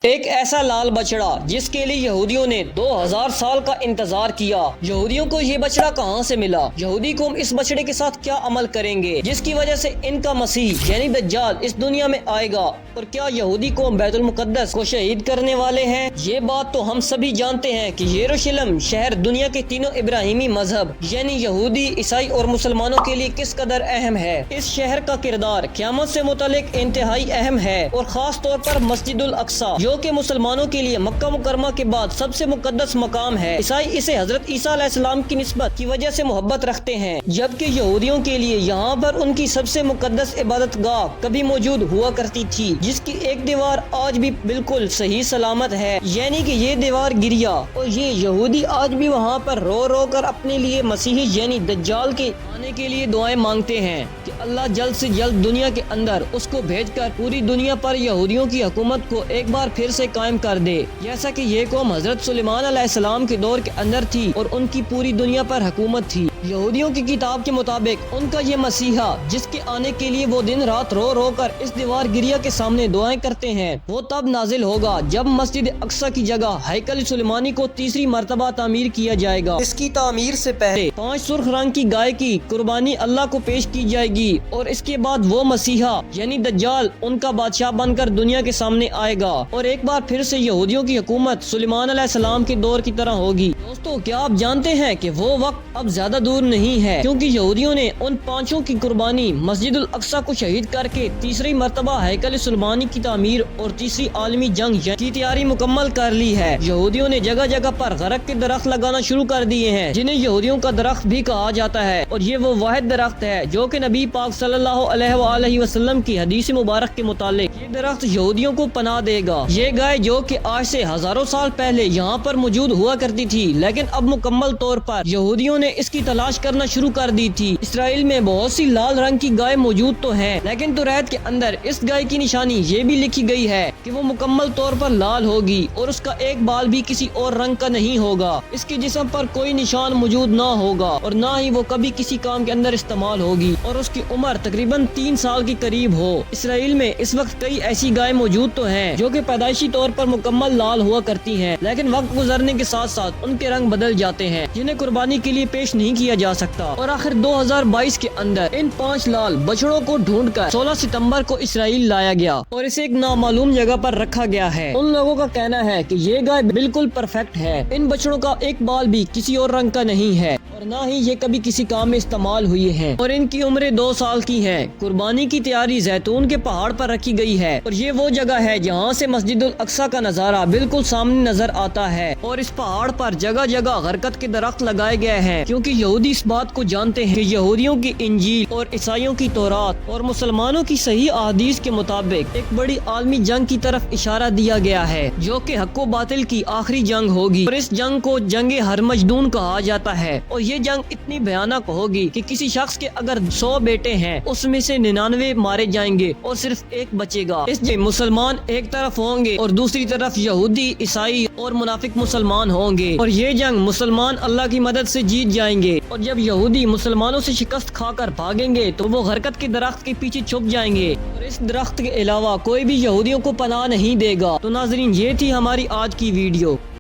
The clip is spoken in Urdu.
ایک ایسا لال بچڑا جس کے لیے یہودیوں نے 2000 سال کا انتظار کیا۔ یہودیوں کو یہ بچڑا کہاں سے ملا؟ یہودی قوم اس بچڑے کے ساتھ کیا عمل کریں گے جس کی وجہ سے ان کا مسیح یعنی دجال اس دنیا میں آئے گا؟ اور کیا یہودی قوم بیت المقدس کو شہید کرنے والے ہیں؟ یہ بات تو ہم سبھی جانتے ہیں کہ یروشلم شہر دنیا کے تینوں ابراہیمی مذہب یعنی یہودی، عیسائی اور مسلمانوں کے لیے کس قدر اہم ہے۔ اس شہر کا کردار قیامت سے متعلق انتہائی اہم ہے اور خاص طور پر مسجد الاقصی جو کہ مسلمانوں کے لیے مکہ مکرمہ کے بعد سب سے مقدس مقام ہے۔ عیسائی اسے حضرت عیسیٰ علیہ السلام کی نسبت کی وجہ سے محبت رکھتے ہیں، جبکہ یہودیوں کے لیے یہاں پر ان کی سب سے مقدس عبادت گاہ کبھی موجود ہوا کرتی تھی، جس کی ایک دیوار آج بھی بالکل صحیح سلامت ہے، یعنی کہ یہ دیوار گریا اور یہ یہودی آج بھی وہاں پر رو رو کر اپنے لیے مسیحی یعنی دجال کے آنے کے لیے دعائیں مانگتے ہیں کہ اللہ جلد سے جلد دنیا کے اندر اس کو بھیج کر پوری دنیا پر یہودیوں کی حکومت کو ایک بار پھر سے قائم کر دے، جیسا کہ یہ قوم حضرت سلیمان علیہ السلام کے دور کے اندر تھی اور ان کی پوری دنیا پر حکومت تھی۔ یہودیوں کی کتاب کے مطابق ان کا یہ مسیحا جس کے آنے کے لیے وہ دن رات رو رو کر اس دیوار گریا کے سامنے دعائیں کرتے ہیں، وہ تب نازل ہوگا جب مسجد اقصی کی جگہ ہیکل سلیمانی کو تیسری مرتبہ تعمیر کیا جائے گا۔ اس کی تعمیر سے پہلے 5 سرخ رنگ کی گائے کی قربانی اللہ کو پیش کی جائے گی اور اس کے بعد وہ مسیحا یعنی دجال ان کا بادشاہ بن کر دنیا کے سامنے آئے گا اور ایک بار پھر سے یہودیوں کی حکومت سلیمان علیہ السلام کے دور کی طرح ہوگی۔ دوستو، کیا آپ جانتے ہیں کہ وہ وقت اب زیادہ دور نہیں ہے، کیونکہ یہودیوں نے ان 5 کی قربانی مسجد الاقصی کو شہید کر کے تیسری مرتبہ ہیکل سلیمانی کی تعمیر اور تیسری عالمی جنگ کی تیاری مکمل کر لی ہے۔ یہودیوں نے جگہ جگہ پر غرق کے درخت لگانا شروع کر دیے ہیں، جنہیں یہودیوں کا درخت بھی کہا جاتا ہے، اور یہ وہ واحد درخت ہے جو کہ نبی پاک صلی اللہ علیہ وآلہ وسلم کی حدیث مبارک کے متعلق یہ درخت یہودیوں کو پناہ دے گا۔ یہ گائے جو کہ آج سے ہزاروں سال پہلے یہاں پر موجود ہوا کرتی تھی، لیکن اب مکمل طور پر یہودیوں نے اس کی تلاش کرنا شروع کر دی تھی۔ اسرائیل میں بہت سی لال رنگ کی گائے موجود تو ہیں، لیکن توریت کے اندر اس گائے کی نشانی یہ بھی لکھی گئی ہے کہ وہ مکمل طور پر لال ہوگی اور اس کا ایک بال بھی کسی اور رنگ کا نہیں ہوگا، اس کے جسم پر کوئی نشان موجود نہ ہوگا اور نہ ہی وہ کبھی کسی کام کے اندر استعمال ہوگی، اور اس کی عمر تقریباً 3 سال کے قریب ہو۔ اسرائیل میں اس وقت کئی ایسی گائے موجود تو ہیں جو کہ پیدائشی طور پر مکمل لال ہوا کرتی ہیں، لیکن وقت گزرنے کے ساتھ ساتھ ان کے رنگ بدل جاتے ہیں، جنہیں قربانی کے لیے پیش نہیں کیا جا سکتا۔ اور آخر 2022 کے اندر ان 5 لال بچڑوں کو ڈھونڈ کر 16 ستمبر کو اسرائیل لایا گیا اور اسے ایک نامعلوم جگہ پر رکھا گیا ہے۔ ان لوگوں کا کہنا ہے کہ یہ گائے بالکل پرفیکٹ ہے، ان بچڑوں کا ایک بال بھی کسی اور رنگ کا نہیں ہے اور نہ ہی یہ کبھی کسی کام میں استعمال ہوئی ہیں، اور ان کی عمریں 2 سال کی ہیں۔ قربانی کی تیاری زیتون کے پہاڑ پر رکھی گئی ہے اور یہ وہ جگہ ہے جہاں سے مسجد الاقصی کا نظارہ بالکل سامنے نظر آتا ہے، اور اس پہاڑ پر جگہ جگہ غرقت کے درخت لگائے گئے ہیں، کیونکہ یہودی اس بات کو جانتے ہیں کہ یہودیوں کی انجیل اور عیسائیوں کی تورات اور مسلمانوں کی صحیح احادیث کے مطابق ایک بڑی عالمی جنگ کی طرف اشارہ دیا گیا ہے، جو کہ حق و باطل کی آخری جنگ ہوگی، اور اس جنگ کو جنگ ہرمجدون کہا جاتا ہے، اور یہ جنگ اتنی بھیانک ہوگی کہ کسی شخص کے اگر 100 بیٹے ہیں اس میں سے 99 مارے جائیں گے اور صرف ایک بچے گا۔ اس جنگ مسلمان ایک طرف ہوں گے اور دوسری طرف یہودی، عیسائی اور منافق مسلمان ہوں گے، اور یہ جنگ مسلمان اللہ کی مدد سے جیت جائیں گے، اور جب یہودی مسلمانوں سے شکست کھا کر بھاگیں گے تو وہ غرقت کے درخت کے پیچھے چھپ جائیں گے، اور اس درخت کے علاوہ کوئی بھی یہودیوں کو پناہ نہیں دے گا۔ تو ناظرین، یہ تھی ہماری آج کی ویڈیو۔